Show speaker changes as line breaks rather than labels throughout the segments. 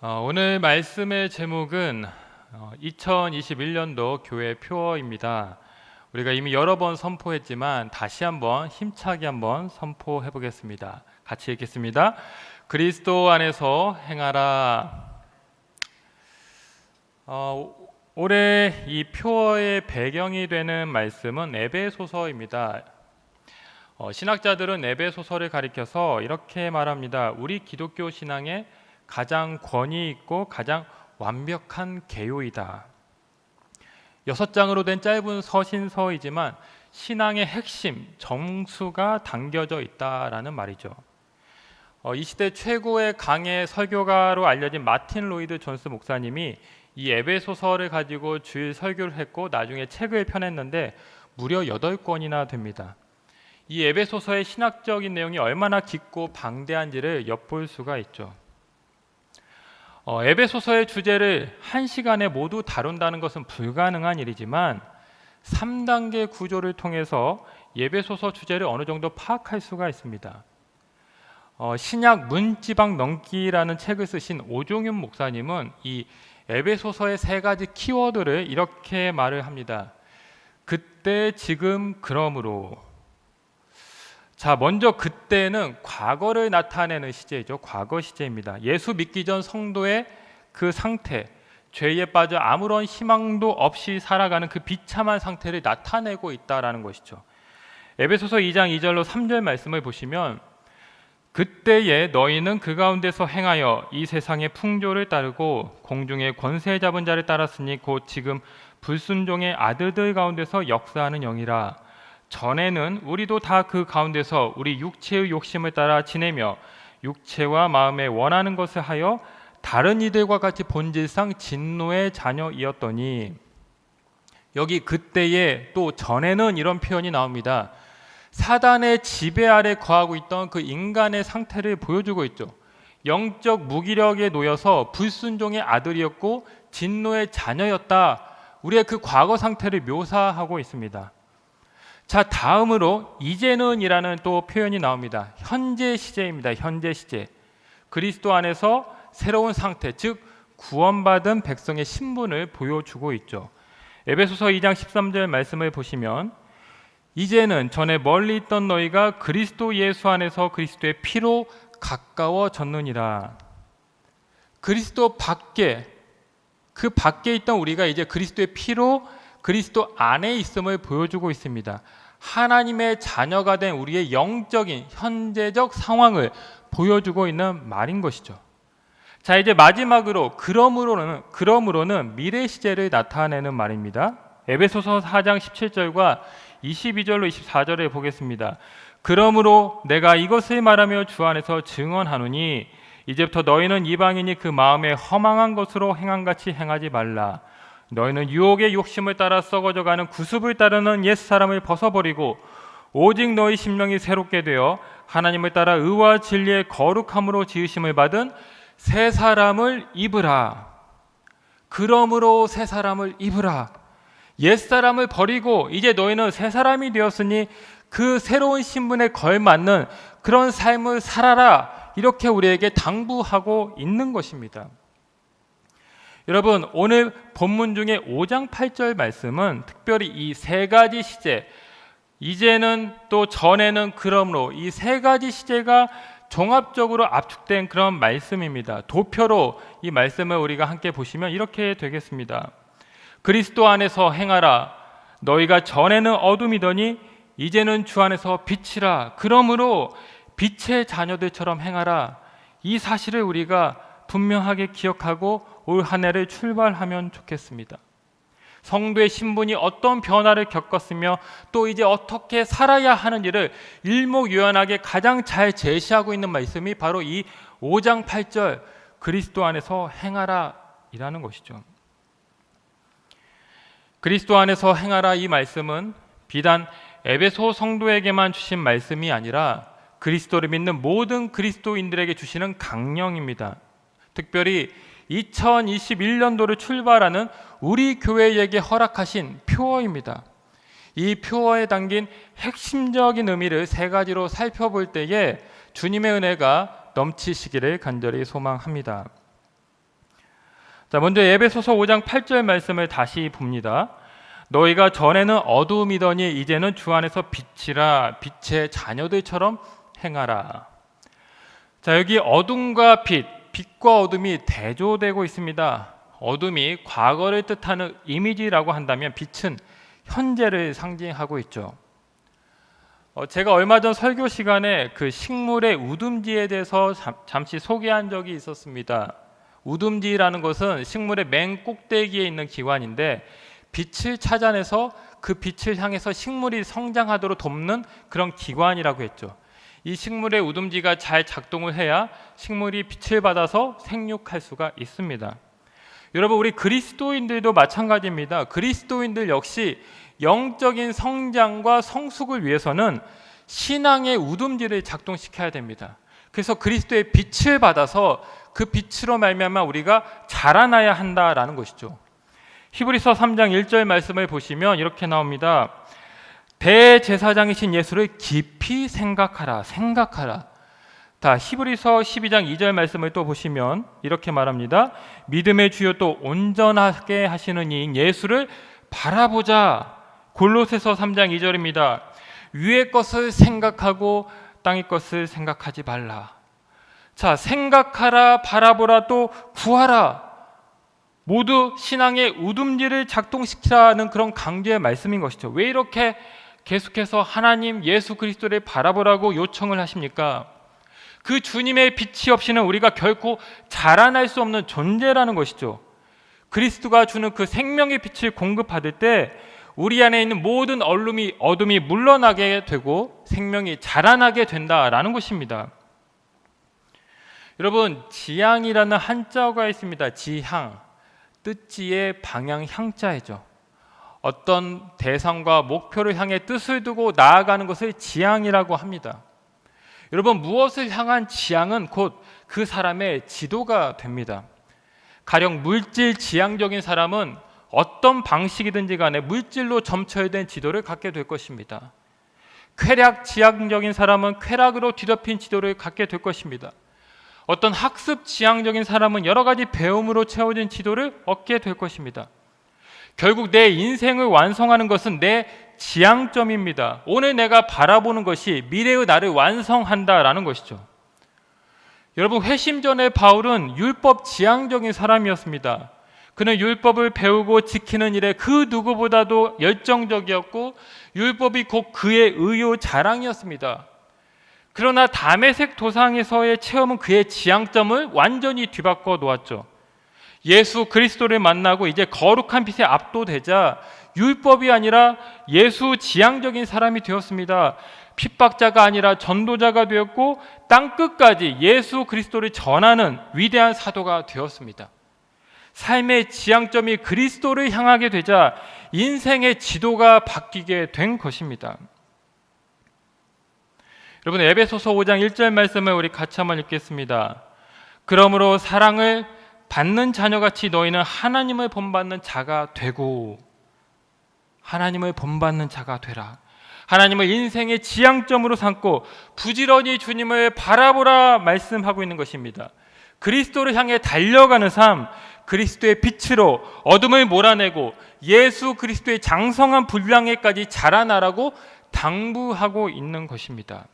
오늘 말씀의 제목은 2021년도 교회 표어입니다. 우리가 이미 여러 번 선포했지만 다시 한번 힘차게 한번 선포해 보겠습니다. 같이 읽겠습니다. 그리스도 안에서 행하라. 올해 이 표어의 배경이 되는 말씀은 에베소서입니다. 신학자들은 에베소서를 가리켜서 이렇게 말합니다. 우리 기독교 신앙의 가장 권위 있고 가장 완벽한 개요이다. 6장으로 된 짧은 서신서이지만 신앙의 핵심, 정수가 담겨져 있다라는 말이죠. 이 시대 최고의 강해 설교가로 알려진 마틴 로이드 존스 목사님이 이 에베소서를 가지고 주일 설교를 했고 나중에 책을 펴냈는데 무려 8권이나 됩니다. 이 에베소서의 신학적인 내용이 얼마나 깊고 방대한지를 엿볼 수가 있죠. 에베소서의 주제를 1시간에 모두 다룬다는 것은 불가능한 일이지만 3단계 구조를 통해서 에베소서 주제를 어느 정도 파악할 수가 있습니다. 신약 문지방 넘기라는 책을 쓰신 오종윤 목사님은 이 에베소서의 3가지 키워드를 이렇게 말을 합니다. 그때, 지금, 그러므로. 자, 먼저 그때는 과거를 나타내는 시제이죠. 과거 시제입니다. 예수 믿기 전 성도의 그 상태, 죄에 빠져 아무런 희망도 없이 살아가는 그 비참한 상태를 나타내고 있다라는 것이죠. 에베소서 2장 2절로 3절 말씀을 보시면 그때에 너희는 그 가운데서 행하여 이 세상의 풍조를 따르고 공중의 권세 잡은 자를 따랐으니 곧 지금 불순종의 아들들 가운데서 역사하는 영이라. 전에는 우리도 다 그 가운데서 우리 육체의 욕심을 따라 지내며 육체와 마음에 원하는 것을 하여 다른 이들과 같이 본질상 진노의 자녀이었더니, 여기 그때에 또 전에는 이런 표현이 나옵니다. 사단의 지배 아래 거하고 있던 그 인간의 상태를 보여주고 있죠. 영적 무기력에 놓여서 불순종의 아들이었고 진노의 자녀였다. 우리의 그 과거 상태를 묘사하고 있습니다. 자, 다음으로 이제는 이라는 또 표현이 나옵니다. 현재 시제입니다. 현재 시제. 그리스도 안에서 새로운 상태, 즉 구원받은 백성의 신분을 보여주고 있죠. 에베소서 2장 13절 말씀을 보시면 이제는 전에 멀리 있던 너희가 그리스도 예수 안에서 그리스도의 피로 가까워졌느니라. 그리스도 밖에, 그 밖에 있던 우리가 이제 그리스도의 피로 그리스도 안에 있음을 보여주고 있습니다. 하나님의 자녀가 된 우리의 영적인 현재적 상황을 보여주고 있는 말인 것이죠. 자, 이제 마지막으로 그러므로는 미래 시제를 나타내는 말입니다. 에베소서 4장 17절과 22절로 24절을 보겠습니다. 그러므로 내가 이것을 말하며 주 안에서 증언하노니 이제부터 너희는 이방인이 그 마음에 허망한 것으로 행함같이 행하지 말라. 너희는 유혹의 욕심을 따라 썩어져가는 구습을 따르는 옛사람을 벗어버리고 오직 너희 심령이 새롭게 되어 하나님을 따라 의와 진리의 거룩함으로 지으심을 받은 새 사람을 입으라. 그러므로 새 사람을 입으라. 옛사람을 버리고 이제 너희는 새 사람이 되었으니 그 새로운 신분에 걸맞는 그런 삶을 살아라. 이렇게 우리에게 당부하고 있는 것입니다. 여러분, 오늘 본문 중에 5장 8절 말씀은 특별히 이 3가지 시제, 이제는 또 전에는 그러므로 이 3가지 시제가 종합적으로 압축된 그런 말씀입니다. 도표로 이 말씀을 우리가 함께 보시면 이렇게 되겠습니다. 그리스도 안에서 행하라. 너희가 전에는 어둠이더니 이제는 주 안에서 빛이라. 그러므로 빛의 자녀들처럼 행하라. 이 사실을 우리가 분명하게 기억하고 올 한 해를 출발하면 좋겠습니다. 성도의 신분이 어떤 변화를 겪었으며 또 이제 어떻게 살아야 하는지를 일목요연하게 가장 잘 제시하고 있는 말씀이 바로 이 5장 8절 그리스도 안에서 행하라 이라는 것이죠. 그리스도 안에서 행하라 이 말씀은 비단 에베소 성도에게만 주신 말씀이 아니라 그리스도를 믿는 모든 그리스도인들에게 주시는 강령입니다. 특별히 2021년도를 출발하는 우리 교회에게 허락하신 표어입니다. 이 표어에 담긴 핵심적인 의미를 3가지로 살펴볼 때에 주님의 은혜가 넘치시기를 간절히 소망합니다. 자, 먼저 에베소서 5장 8절 말씀을 다시 봅니다. 너희가 전에는 어두움이더니 이제는 주 안에서 빛이라, 빛의 자녀들처럼 행하라. 자, 여기 어둠과 빛, 빛과 어둠이 대조되고 있습니다. 어둠이 과거를 뜻하는 이미지라고 한다면 빛은 현재를 상징하고 있죠. 제가 얼마 전 설교 시간에 그 식물의 우둔지에 대해서 잠시 소개한 적이 있었습니다. 우둔지라는 것은 식물의 맨 꼭대기에 있는 기관인데 빛을 찾아내서 그 빛을 향해서 식물이 성장하도록 돕는 그런 기관이라고 했죠. 이 식물의 우둔지가 잘 작동을 해야 식물이 빛을 받아서 생육할 수가 있습니다. 여러분, 우리 그리스도인들도 마찬가지입니다. 그리스도인들 역시 영적인 성장과 성숙을 위해서는 신앙의 우둔지를 작동시켜야 됩니다. 그래서 그리스도의 빛을 받아서 그 빛으로 말미암아 우리가 자라나야 한다라는 것이죠. 히브리서 3장 1절 말씀을 보시면 이렇게 나옵니다. 대제사장이신 예수를 깊이 생각하라. 다 히브리서 12장 2절 말씀을 또 보시면 이렇게 말합니다. 믿음의 주요 또 온전하게 하시는 이인 예수를 바라보자. 골로새서 3장 2절입니다. 위의 것을 생각하고 땅의 것을 생각하지 말라. 자, 생각하라, 바라보라, 또 구하라. 모두 신앙의 우둔지를 작동시키라는 그런 강조의 말씀인 것이죠. 왜 이렇게 계속해서 하나님 예수 그리스도를 바라보라고 요청을 하십니까? 그 주님의 빛이 없이는 우리가 결코 자라날 수 없는 존재라는 것이죠. 그리스도가 주는 그 생명의 빛을 공급받을 때 우리 안에 있는 모든 어둠이 물러나게 되고 생명이 자라나게 된다라는 것입니다. 여러분, 지향이라는 한자어가 있습니다. 지향, 뜻지의 방향 향자이죠. 어떤 대상과 목표를 향해 뜻을 두고 나아가는 것을 지향이라고 합니다. 여러분, 무엇을 향한 지향은 곧 그 사람의 지도가 됩니다. 가령 물질 지향적인 사람은 어떤 방식이든지 간에 물질로 점철된 지도를 갖게 될 것입니다. 쾌락 지향적인 사람은 쾌락으로 뒤덮인 지도를 갖게 될 것입니다. 어떤 학습 지향적인 사람은 여러 가지 배움으로 채워진 지도를 얻게 될 것입니다. 결국 내 인생을 완성하는 것은 내 지향점입니다. 오늘 내가 바라보는 것이 미래의 나를 완성한다라는 것이죠. 여러분, 회심 전에 바울은 율법 지향적인 사람이었습니다. 그는 율법을 배우고 지키는 일에 그 누구보다도 열정적이었고 율법이 곧 그의 의요 자랑이었습니다. 그러나 다메섹 도상에서의 체험은 그의 지향점을 완전히 뒤바꿔 놓았죠. 예수 그리스도를 만나고 이제 거룩한 빛에 압도되자 율법이 아니라 예수 지향적인 사람이 되었습니다. 핍박자가 아니라 전도자가 되었고 땅끝까지 예수 그리스도를 전하는 위대한 사도가 되었습니다. 삶의 지향점이 그리스도를 향하게 되자 인생의 지도가 바뀌게 된 것입니다. 여러분, 에베소서 5장 1절 말씀을 우리 같이 한번 읽겠습니다. 그러므로 사랑을 받는 자녀같이 너희는 하나님을 본받는 자가 되고, 하나님을 본받는 자가 되라. 하나님을 인생의 지향점으로 삼고 부지런히 주님을 바라보라 말씀하고 있는 것입니다. 그리스도를 향해 달려가는 삶, 그리스도의 빛으로 어둠을 몰아내고 예수 그리스도의 장성한 분량에까지 자라나라고 당부하고 있는 것입니다.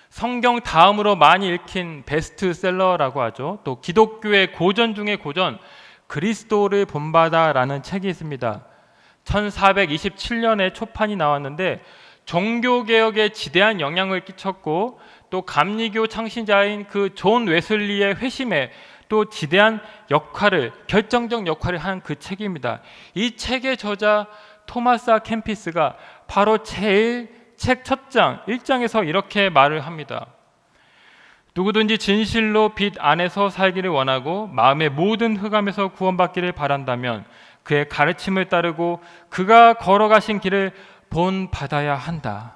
성경 다음으로 많이 읽힌 베스트셀러라고 하죠. 또 기독교의 고전 중의 고전, 그리스도를 본받아라는 책이 있습니다. 1427년에 초판이 나왔는데 종교개혁에 지대한 영향을 끼쳤고 또 감리교 창시자인 그 존 웨슬리의 회심에 또 지대한 역할을, 결정적 역할을 한 그 책입니다. 이 책의 저자 토마스 캠피스가 바로 제일 책 첫 장, 1장에서 이렇게 말을 합니다. 누구든지 진실로 빛 안에서 살기를 원하고 마음의 모든 흑암에서 구원받기를 바란다면 그의 가르침을 따르고 그가 걸어가신 길을 본받아야 한다.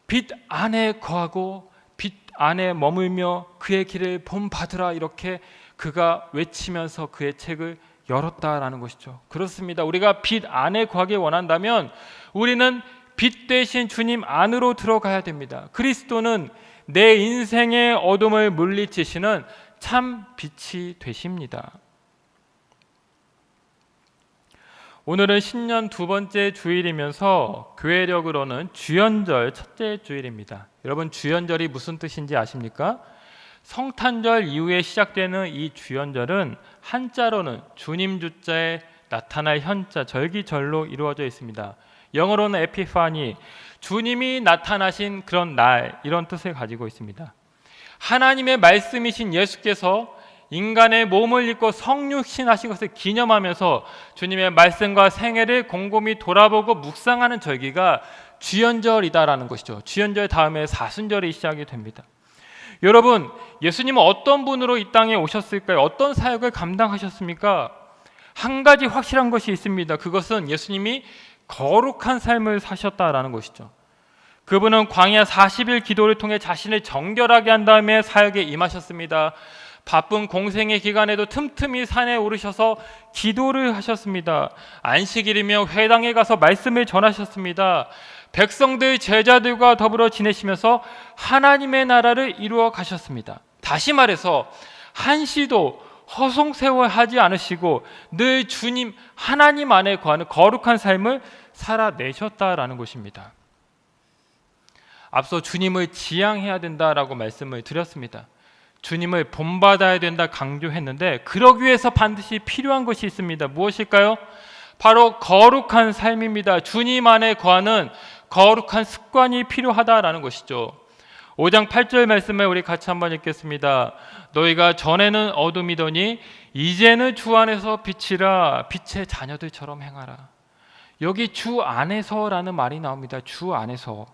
빛 안에 거하고 빛 안에 머물며 그의 길을 본받으라, 이렇게 그가 외치면서 그의 책을 열었다라는 것이죠. 그렇습니다. 우리가 빛 안에 거하기 원한다면 우리는 빛 대신 주님 안으로 들어가야 됩니다. 그리스도는 내 인생의 어둠을 물리치시는 참 빛이 되십니다. 오늘은 신년 두 번째 주일이면서 교회력으로는 주연절 첫째 주일입니다. 여러분, 주연절이 무슨 뜻인지 아십니까? 성탄절 이후에 시작되는 이 주연절은 한자로는 주님 주자에 나타날 현자 절기절로 이루어져 있습니다. 영어로는 에피파니, 주님이 나타나신 그런 날, 이런 뜻을 가지고 있습니다. 하나님의 말씀이신 예수께서 인간의 몸을 입고 성육신하신 것을 기념하면서 주님의 말씀과 생애를 곰곰이 돌아보고 묵상하는 절기가 주연절이다라는 것이죠. 주연절 다음에 사순절이 시작이 됩니다. 여러분, 예수님은 어떤 분으로 이 땅에 오셨을까요? 어떤 사역을 감당하셨습니까? 한 가지 확실한 것이 있습니다. 그것은 예수님이 거룩한 삶을 사셨다라는 것이죠. 그분은 광야 40일 기도를 통해 자신을 정결하게 한 다음에 사역에 임하셨습니다. 바쁜 공생의 기간에도 틈틈이 산에 오르셔서 기도를 하셨습니다. 안식일이며 회당에 가서 말씀을 전하셨습니다. 백성들, 제자들과 더불어 지내시면서 하나님의 나라를 이루어 가셨습니다. 다시 말해서 한시도 허송세월하지 않으시고 늘 주님 하나님 안에 거하는 거룩한 삶을 살아내셨다라는 것입니다. 앞서 주님을 지향해야 된다라고 말씀을 드렸습니다. 주님을 본받아야 된다 강조했는데, 그러기 위해서 반드시 필요한 것이 있습니다. 무엇일까요? 바로 거룩한 삶입니다. 주님 안에 거하는 거룩한 습관이 필요하다라는 것이죠. 5장 8절 말씀을 우리 같이 한번 읽겠습니다. 너희가 전에는 어둠이더니 이제는 주 안에서 빛이라, 빛의 자녀들처럼 행하라. 여기 주 안에서라는 말이 나옵니다. 주 안에서.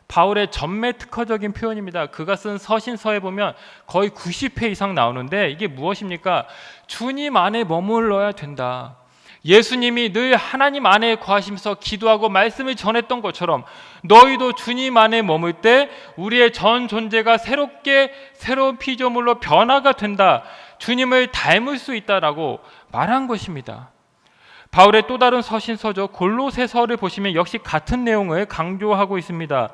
바울의 전매 특허적인 표현입니다. 그가 쓴 서신서에 보면 거의 90회 이상 나오는데, 이게 무엇입니까? 주님 안에 머물러야 된다. 예수님이 늘 하나님 안에 거하시면서 기도하고 말씀을 전했던 것처럼 너희도 주님 안에 머물 때 우리의 전 존재가 새로운 피조물로 변화가 된다. 주님을 닮을 수 있다라고 말한 것입니다. 바울의 또 다른 서신서죠. 골로새서를 보시면 역시 같은 내용을 강조하고 있습니다.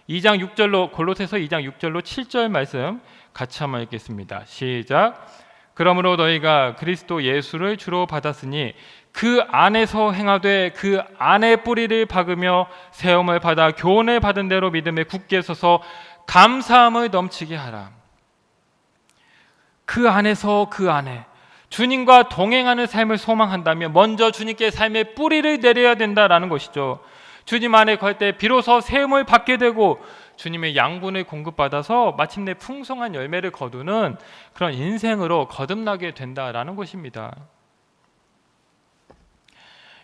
2장 6절로, 골로새서 2장 6절로 7절 말씀 같이 한번 읽겠습니다. 시작. 그러므로 너희가 그리스도 예수를 주로 받았으니 그 안에서 행하되 그 안에 뿌리를 박으며 세움을 받아 교훈을 받은 대로 믿음에 굳게 서서 감사함을 넘치게 하라. 그 안에서, 그 안에 주님과 동행하는 삶을 소망한다면 먼저 주님께 삶의 뿌리를 내려야 된다라는 것이죠. 주님 안에 걸 때 비로소 세움을 받게 되고 주님의 양분을 공급받아서 마침내 풍성한 열매를 거두는 그런 인생으로 거듭나게 된다라는 것입니다.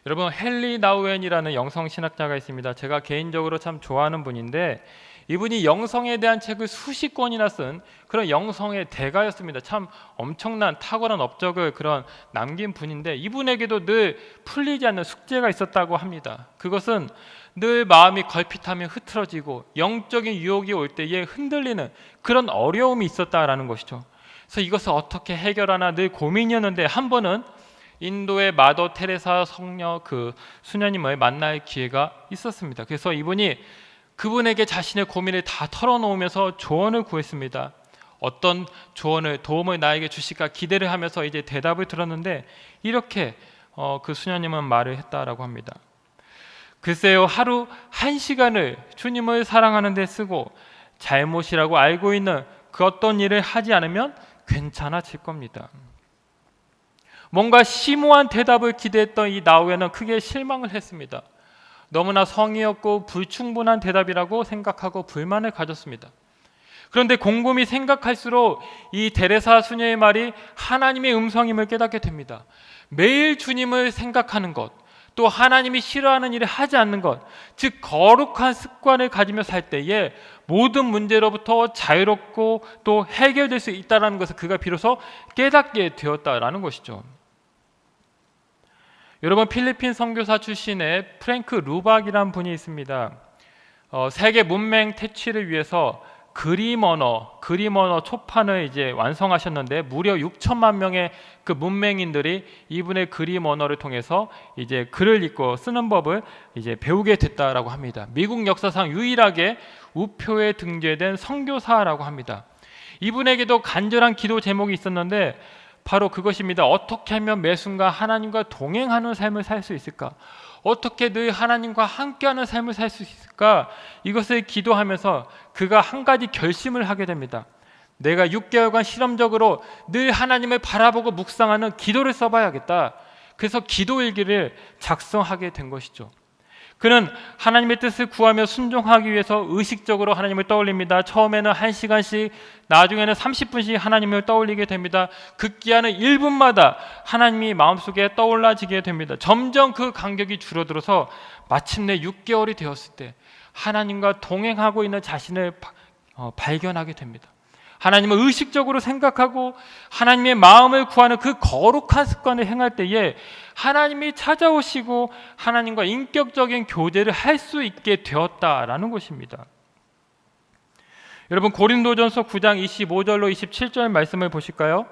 여러분, 헨리 나우엔이라는 영성신학자가 있습니다. 제가 개인적으로 참 좋아하는 분인데, 이분이 영성에 대한 책을 수십 권이나 쓴 그런 영성의 대가였습니다. 참 엄청난 탁월한 업적을 그런 남긴 분인데, 이분에게도 늘 풀리지 않는 숙제가 있었다고 합니다. 그것은 늘 마음이 걸핏하면 흐트러지고 영적인 유혹이 올 때에 흔들리는 그런 어려움이 있었다라는 것이죠. 그래서 이것을 어떻게 해결하나 늘 고민이었는데, 한 번은 인도의 마더 테레사 성녀 그 수녀님을 만날 기회가 있었습니다. 그래서 이분이 그분에게 자신의 고민을 다 털어놓으면서 조언을 구했습니다. 어떤 조언을, 도움을 나에게 주실까 기대를 하면서 이제 대답을 들었는데, 이렇게 그 수녀님은 말을 했다라고 합니다. 글쎄요, 하루 1시간을 주님을 사랑하는 데 쓰고 잘못이라고 알고 있는 그 어떤 일을 하지 않으면 괜찮아질 겁니다. 뭔가 심오한 대답을 기대했던 이 나우엔은 크게 실망을 했습니다. 너무나 성의 없고 불충분한 대답이라고 생각하고 불만을 가졌습니다. 그런데 곰곰이 생각할수록 이 데레사 수녀의 말이 하나님의 음성임을 깨닫게 됩니다. 매일 주님을 생각하는 것, 또 하나님이 싫어하는 일을 하지 않는 것, 즉 거룩한 습관을 가지며 살 때에 모든 문제로부터 자유롭고 또 해결될 수 있다는 것을 그가 비로소 깨닫게 되었다라는 것이죠. 여러분, 필리핀 선교사 출신의 프랭크 루박이라는 분이 있습니다. 세계 문맹 퇴치를 위해서 그림 언어 초판을 이제 완성하셨는데, 무려 6천만 명의 그 문맹인들이 이분의 그림 언어를 통해서 이제 글을 읽고 쓰는 법을 이제 배우게 됐다라고 합니다. 미국 역사상 유일하게 우표에 등재된 선교사라고 합니다. 이분에게도 간절한 기도 제목이 있었는데 바로 그것입니다. 어떻게 하면 매 순간 하나님과 동행하는 삶을 살 수 있을까? 어떻게 늘 하나님과 함께하는 삶을 살 수 있을까? 이것을 기도하면서 그가 한 가지 결심을 하게 됩니다. 내가 6개월간 실험적으로 늘 하나님을 바라보고 묵상하는 기도를 써봐야겠다. 그래서 기도일기를 작성하게 된 것이죠. 그는 하나님의 뜻을 구하며 순종하기 위해서 의식적으로 하나님을 떠올립니다. 처음에는 1시간씩, 나중에는 30분씩 하나님을 떠올리게 됩니다. 급기야는 1분마다 하나님이 마음속에 떠올라지게 됩니다. 점점 그 간격이 줄어들어서 마침내 6개월이 되었을 때 하나님과 동행하고 있는 자신을 발견하게 됩니다. 하나님을 의식적으로 생각하고 하나님의 마음을 구하는 그 거룩한 습관을 행할 때에 하나님이 찾아오시고 하나님과 인격적인 교제를 할 수 있게 되었다라는 것입니다. 여러분, 고린도전서 9장 25절로 27절 말씀을 보실까요?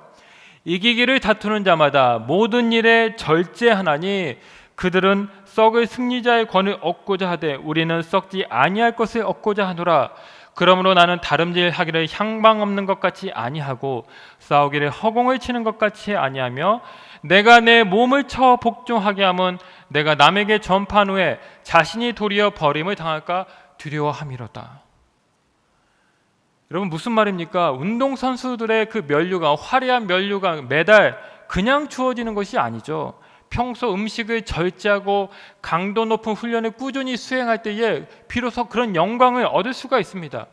이기기를 다투는 자마다 모든 일에 절제하나니 그들은 썩을 승리자의 권을 얻고자 하되 우리는 썩지 아니할 것을 얻고자 하노라. 그러므로 나는 다름질하기를 향방 없는 것 같이 아니하고 싸우기를 허공을 치는 것 같이 아니하며 내가 내 몸을 쳐 복종하게 함은 내가 남에게 전파한 후에 자신이 도리어 버림을 당할까 두려워함이로다. 여러분, 무슨 말입니까? 운동선수들의 그 면류관, 화려한 면류관 매달 그냥 주어지는 것이 아니죠. 평소 음식을 절제하고 강도 높은 훈련을 꾸준히 수행할 때에 비로소 그런 영광을 얻을 수가 있습니다.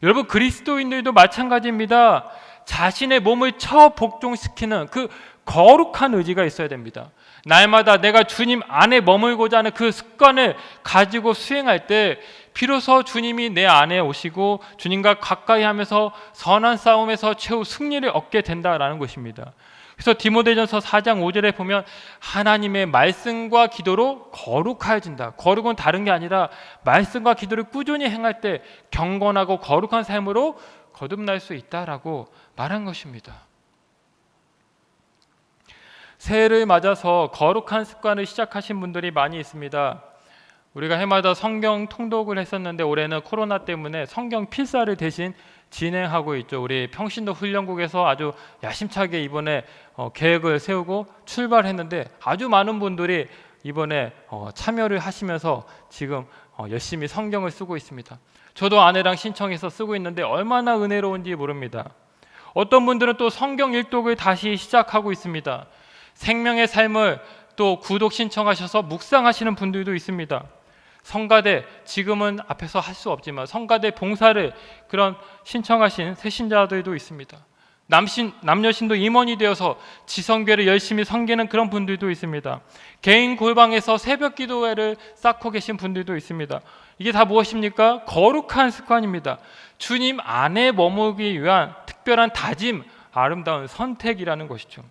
여러분, 그리스도인들도 마찬가지입니다. 자신의 몸을 처 복종시키는 그 거룩한 의지가 있어야 됩니다. 날마다 내가 주님 안에 머물고자 하는 그 습관을 가지고 수행할 때 비로소 주님이 내 안에 오시고 주님과 가까이 하면서 선한 싸움에서 최후 승리를 얻게 된다라는 것입니다. 그래서 디모데전서 4장 5절에 보면 하나님의 말씀과 기도로 거룩하여진다. 거룩은 다른 게 아니라 말씀과 기도를 꾸준히 행할 때 경건하고 거룩한 삶으로 거듭날 수 있다라고 말한 것입니다. 새해를 맞아서 거룩한 습관을 시작하신 분들이 많이 있습니다. 우리가 해마다 성경 통독을 했었는데 올해는 코로나 때문에 성경 필사를 대신 진행하고 있죠. 우리 평신도 훈련국에서 아주 야심차게 이번에 계획을 세우고 출발했는데 아주 많은 분들이 이번에 참여를 하시면서 지금 열심히 성경을 쓰고 있습니다. 저도 아내랑 신청해서 쓰고 있는데 얼마나 은혜로운지 모릅니다. 어떤 분들은 또 성경 일독을 다시 시작하고 있습니다. 생명의 삶을 또 구독 신청하셔서 묵상하시는 분들도 있습니다. 성가대, 지금은 앞에서 할 수 없지만 성가대 봉사를 그런 신청하신 새신자들도 있습니다. 남녀신도 임원이 되어서 지성교회를 열심히 섬기는 그런 분들도 있습니다. 개인 골방에서 새벽 기도회를 쌓고 계신 분들도 있습니다. 이게 다 무엇입니까? 거룩한 습관입니다. 주님 안에 머물기 위한 특별한 다짐, 아름다운 선택이라는 것이죠.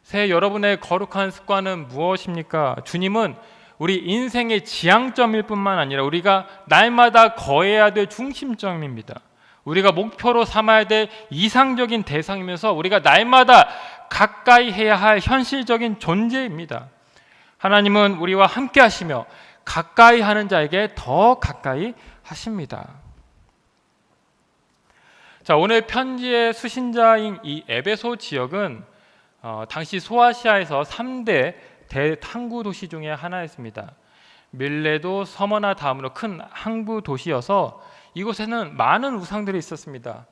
새해 여러분의 거룩한 습관은 무엇입니까? 주님은 우리 인생의 지향점일 뿐만 아니라 우리가 날마다 거해야 될 중심점입니다. 우리가 목표로 삼아야 될 이상적인 대상이면서 우리가 날마다 가까이 해야 할 현실적인 존재입니다. 하나님은 우리와 함께 하시며 가까이 하는 자에게 더 가까이 하십니다. 자, 오늘 편지의 수신자인 이 에베소 지역은 당시 소아시아에서 3대 대항구 도시 중에 하나였습니다. 밀레도 서머나 다음으로 큰 항구 도시여서 이곳에는 많은 우상들이 있었습니다.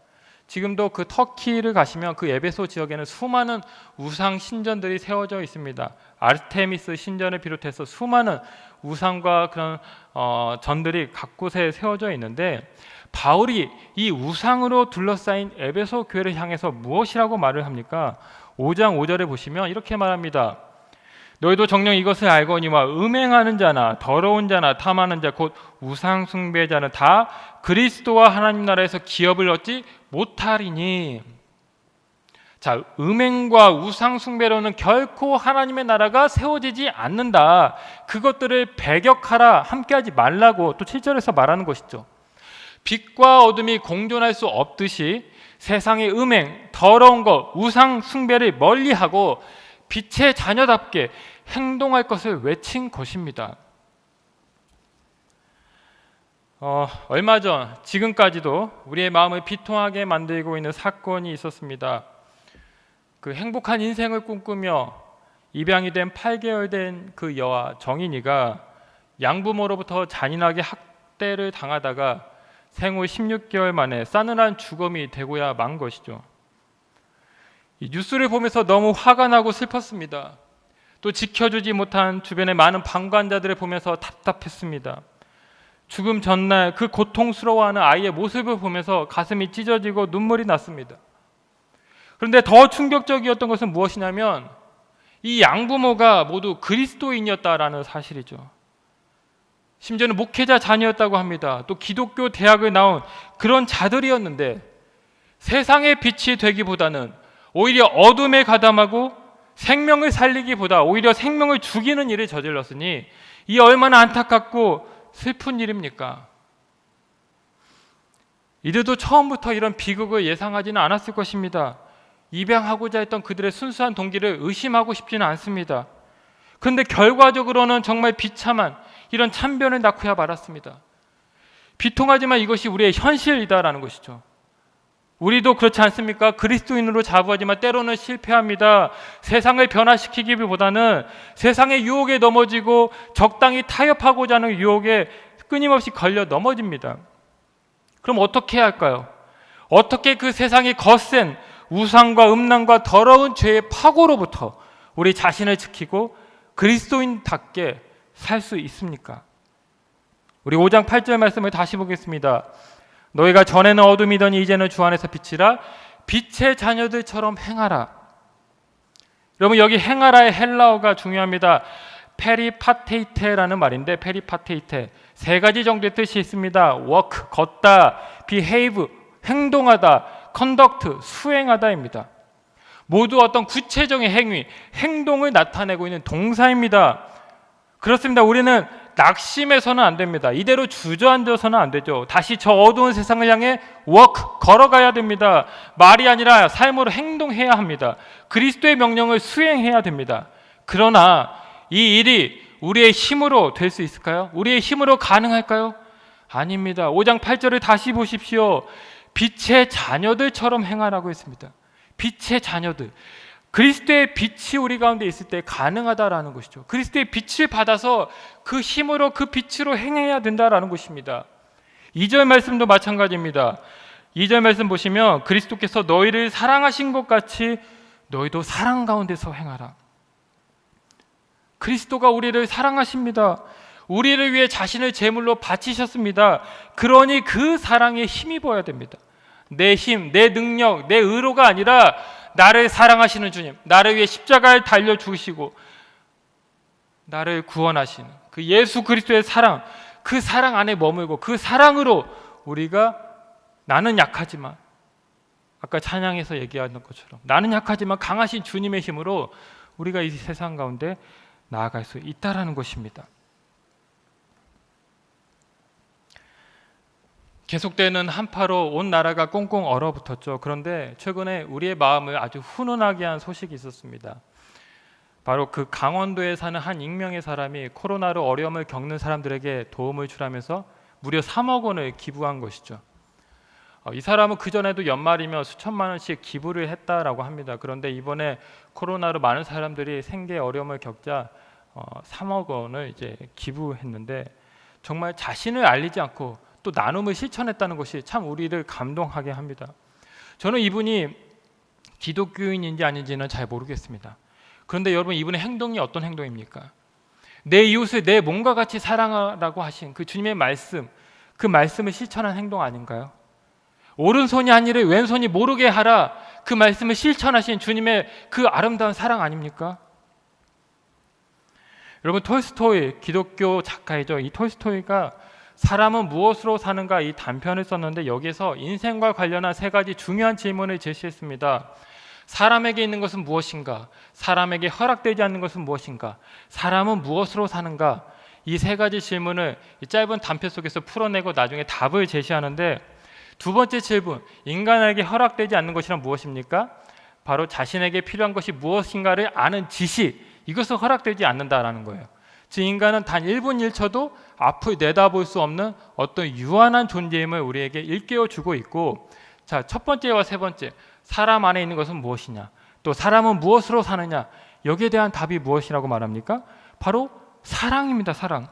지금도 그 터키를 가시면 그 에베소 지역에는 수많은 우상 신전들이 세워져 있습니다. 아르테미스 신전을 비롯해서 수많은 우상과 그런 전들이 각 곳에 세워져 있는데 바울이 이 우상으로 둘러싸인 에베소 교회를 향해서 무엇이라고 말을 합니까? 5장 5절에 보시면 이렇게 말합니다. 너희도 정녕 이것을 알거니와 음행하는 자나 더러운 자나 탐하는 자 곧 우상 숭배자는 다 그리스도와 하나님 나라에서 기업을 얻지 못하리니. 자, 음행과 우상 숭배로는 결코 하나님의 나라가 세워지지 않는다. 그것들을 배격하라, 함께하지 말라고 또 7절에서 말하는 것이죠. 빛과 어둠이 공존할 수 없듯이 세상의 음행, 더러운 것, 우상 숭배를 멀리하고 빛의 자녀답게 행동할 것을 외친 것입니다. 얼마 전 지금까지도 우리의 마음을 비통하게 만들고 있는 사건이 있었습니다. 그 행복한 인생을 꿈꾸며 입양이 된 8개월 된 그 여아 정인이가 양부모로부터 잔인하게 학대를 당하다가 생후 16개월 만에 싸늘한 죽음이 되고야 만 것이죠. 이 뉴스를 보면서 너무 화가 나고 슬펐습니다. 또 지켜주지 못한 주변의 많은 방관자들을 보면서 답답했습니다. 죽음 전날 그 고통스러워하는 아이의 모습을 보면서 가슴이 찢어지고 눈물이 났습니다. 그런데 더 충격적이었던 것은 무엇이냐면 이 양부모가 모두 그리스도인이었다라는 사실이죠. 심지어는 목회자 자녀였다고 합니다. 또 기독교 대학을 나온 그런 자들이었는데 세상의 빛이 되기보다는 오히려 어둠에 가담하고 생명을 살리기보다 오히려 생명을 죽이는 일을 저질렀으니 이 얼마나 안타깝고 슬픈 일입니까? 이들도 처음부터 이런 비극을 예상하지는 않았을 것입니다. 입양하고자 했던 그들의 순수한 동기를 의심하고 싶지는 않습니다. 그런데 결과적으로는 정말 비참한 이런 참변을 낳고야 말았습니다. 비통하지만 이것이 우리의 현실이다라는 것이죠. 우리도 그렇지 않습니까? 그리스도인으로 자부하지만 때로는 실패합니다. 세상을 변화시키기보다는 세상의 유혹에 넘어지고 적당히 타협하고자 하는 유혹에 끊임없이 걸려 넘어집니다. 그럼 어떻게 해야 할까요? 어떻게 그 세상의 거센 우상과 음란과 더러운 죄의 파고로부터 우리 자신을 지키고 그리스도인답게 살 수 있습니까? 우리 5장 8절 말씀을 다시 보겠습니다. 너희가 전에는 어둠이더니 이제는 주 안에서 빛이라 빛의 자녀들처럼 행하라. 여러분 여기 행하라의 헬라어가 중요합니다. 페리파테이테라는 말인데 페리파테이테 세 가지 정도의 뜻이 있습니다. work, 걷다, behave, 행동하다, conduct, 수행하다입니다. 모두 어떤 구체적인 행위, 행동을 나타내고 있는 동사입니다. 그렇습니다. 우리는 낙심해서는 안 됩니다. 이대로 주저앉아서는 안 되죠. 다시 저 어두운 세상을 향해 walk, 걸어가야 됩니다. 말이 아니라 삶으로 행동해야 합니다. 그리스도의 명령을 수행해야 됩니다. 그러나 이 일이 우리의 힘으로 될 수 있을까요? 우리의 힘으로 가능할까요? 아닙니다. 5장 8절을 다시 보십시오. 빛의 자녀들처럼 행하라고 했습니다. 빛의 자녀들. 그리스도의 빛이 우리 가운데 있을 때 가능하다라는 것이죠. 그리스도의 빛을 받아서 그 힘으로 그 빛으로 행해야 된다라는 것입니다. 2절 말씀도 마찬가지입니다. 2절 말씀 보시면 그리스도께서 너희를 사랑하신 것 같이 너희도 사랑 가운데서 행하라. 그리스도가 우리를 사랑하십니다. 우리를 위해 자신을 제물로 바치셨습니다. 그러니 그 사랑에 힘입어야 됩니다. 내 힘, 내 능력, 내 의로가 아니라 나를 사랑하시는 주님, 나를 위해 십자가에 달려 죽으시고 나를 구원하시는 그 예수 그리스도의 사랑, 그 사랑 안에 머물고 그 사랑으로 우리가 나는 약하지만 아까 찬양에서 얘기한 것처럼 나는 약하지만 강하신 주님의 힘으로 우리가 이 세상 가운데 나아갈 수 있다라는 것입니다. 계속되는 한파로 온 나라가 꽁꽁 얼어붙었죠. 그런데 최근에 우리의 마음을 아주 훈훈하게 한 소식이 있었습니다. 바로 그 강원도에 사는 한 익명의 사람이 코로나로 어려움을 겪는 사람들에게 도움을 주라면서 무려 3억 원을 기부한 것이죠. 이 사람은 그전에도 연말이며 수천만 원씩 기부를 했다라고 합니다. 그런데 이번에 코로나로 많은 사람들이 생계 어려움을 겪자 3억 원을 이제 기부했는데 정말 자신을 알리지 않고 또 나눔을 실천했다는 것이 참 우리를 감동하게 합니다. 저는 이분이 기독교인인지 아닌지는 잘 모르겠습니다. 그런데 여러분 이분의 행동이 어떤 행동입니까? 내 이웃을 내 몸과 같이 사랑하라고 하신 그 주님의 말씀, 그 말씀을 실천한 행동 아닌가요? 오른손이 한 일을 왼손이 모르게 하라, 그 말씀을 실천하신 주님의 그 아름다운 사랑 아닙니까? 여러분 톨스토이 기독교 작가이죠. 이 톨스토이가 사람은 무엇으로 사는가 이 단편을 썼는데 여기에서 인생과 관련한 세 가지 중요한 질문을 제시했습니다. 사람에게 있는 것은 무엇인가? 사람에게 허락되지 않는 것은 무엇인가? 사람은 무엇으로 사는가? 이 세 가지 질문을 이 짧은 단편 속에서 풀어내고 나중에 답을 제시하는데 두 번째 질문, 인간에게 허락되지 않는 것이란 무엇입니까? 바로 자신에게 필요한 것이 무엇인가를 아는 지식, 이것은 허락되지 않는다라는 거예요. 즉 인간은 단 1분 1초도 앞을 내다볼 수 없는 어떤 유한한 존재임을 우리에게 일깨워주고 있고, 자, 첫 번째와 세 번째, 사람 안에 있는 것은 무엇이냐, 또 사람은 무엇으로 사느냐, 여기에 대한 답이 무엇이라고 말합니까? 바로 사랑입니다. 사랑.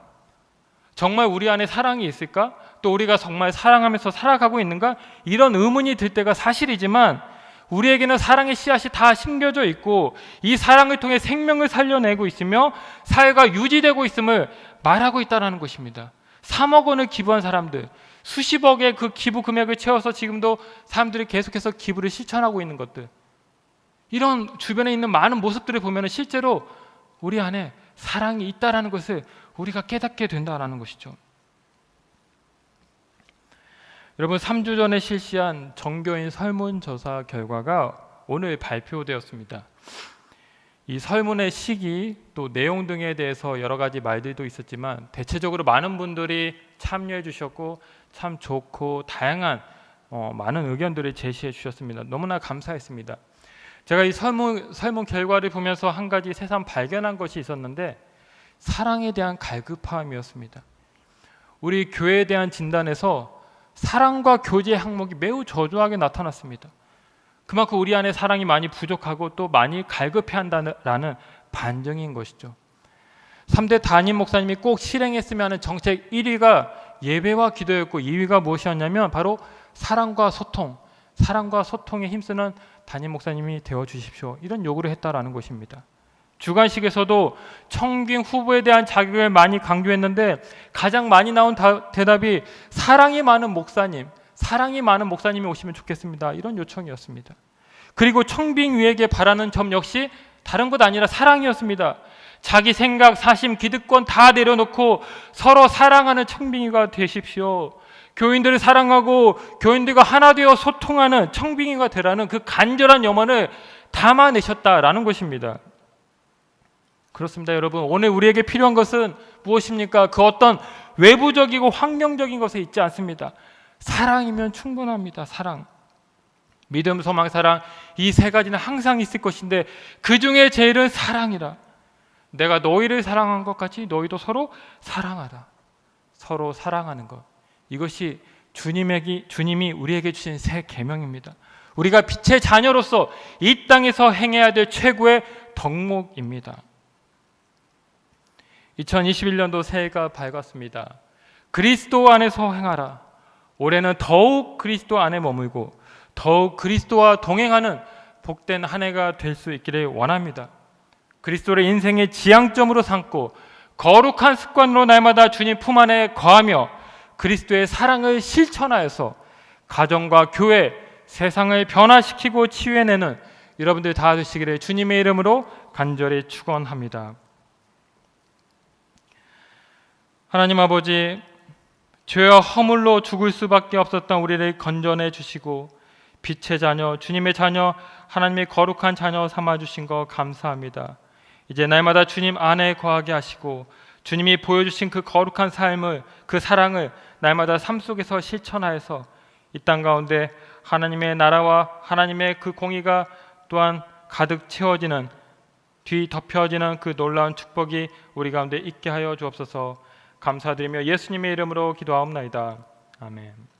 정말 우리 안에 사랑이 있을까? 또 우리가 정말 사랑하면서 살아가고 있는가? 이런 의문이 들 때가 사실이지만 우리에게는 사랑의 씨앗이 다 심겨져 있고 이 사랑을 통해 생명을 살려내고 있으며 사회가 유지되고 있음을 말하고 있다는 것입니다. 3억 원을 기부한 사람들, 수십억의 그 기부 금액을 채워서 지금도 사람들이 계속해서 기부를 실천하고 있는 것들, 이런 주변에 있는 많은 모습들을 보면 실제로 우리 안에 사랑이 있다는 것을 우리가 깨닫게 된다는 것이죠. 여러분, 3주 전에 실시한 정교인 설문조사 결과가 오늘 발표되었습니다. 이 설문의 시기 또 내용 등에 대해서 여러 가지 말들도 있었지만 대체적으로 많은 분들이 참여해 주셨고 참 좋고 다양한 많은 의견들을 제시해 주셨습니다. 너무나 감사했습니다. 제가 이 설문 결과를 보면서 한 가지 새삼 발견한 것이 있었는데 사랑에 대한 갈급함이었습니다. 우리 교회에 대한 진단에서 사랑과 교제 항목이 매우 저조하게 나타났습니다. 그만큼 우리 안에 사랑이 많이 부족하고 또 많이 갈급해한다는 반증인 것이죠. 3대 담임 목사님이 꼭 실행했으면 하는 정책 1위가 예배와 기도였고 2위가 무엇이었냐면 바로 사랑과 소통, 사랑과 소통에 힘쓰는 담임 목사님이 되어주십시오, 이런 요구를 했다라는 것입니다. 주관식에서도 청빙 후보에 대한 자격을 많이 강조했는데 가장 많이 나온 대답이 사랑이 많은 목사님, 사랑이 많은 목사님이 오시면 좋겠습니다, 이런 요청이었습니다. 그리고 청빙위에게 바라는 점 역시 다른 것 아니라 사랑이었습니다. 자기 생각, 사심, 기득권 다 내려놓고 서로 사랑하는 청빙위가 되십시오. 교인들을 사랑하고 교인들과 하나 되어 소통하는 청빙위가 되라는 그 간절한 염원을 담아내셨다라는 것입니다. 그렇습니다, 여러분. 오늘 우리에게 필요한 것은 무엇입니까? 그 어떤 외부적이고 환경적인 것에 있지 않습니다. 사랑이면 충분합니다. 사랑. 믿음, 소망, 사랑, 이 세 가지는 항상 있을 것인데 그 중에 제일은 사랑이라. 내가 너희를 사랑한 것 같이 너희도 서로 사랑하라. 서로 사랑하는 것. 이것이 주님이 우리에게 주신 새 계명입니다. 우리가 빛의 자녀로서 이 땅에서 행해야 될 최고의 덕목입니다. 2021년도 새해가 밝았습니다. 그리스도 안에서 행하라. 올해는 더욱 그리스도 안에 머물고 더욱 그리스도와 동행하는 복된 한 해가 될 수 있기를 원합니다. 그리스도를 인생의 지향점으로 삼고 거룩한 습관으로 날마다 주님 품 안에 거하며 그리스도의 사랑을 실천하여서 가정과 교회, 세상을 변화시키고 치유해내는 여러분들 다 되시기를 주님의 이름으로 간절히 축원합니다. 하나님 아버지, 죄와 허물로 죽을 수밖에 없었던 우리를 건져내 주시고 빛의 자녀, 주님의 자녀, 하나님의 거룩한 자녀 삼아주신 것 감사합니다. 이제 날마다 주님 안에 거하게 하시고 주님이 보여주신 그 거룩한 삶을, 그 사랑을 날마다 삶 속에서 실천하여서 이 땅 가운데 하나님의 나라와 하나님의 그 공의가 또한 가득 채워지는, 뒤덮여지는 그 놀라운 축복이 우리 가운데 있게 하여 주옵소서. 감사드리며 예수님의 이름으로 기도하옵나이다. 아멘.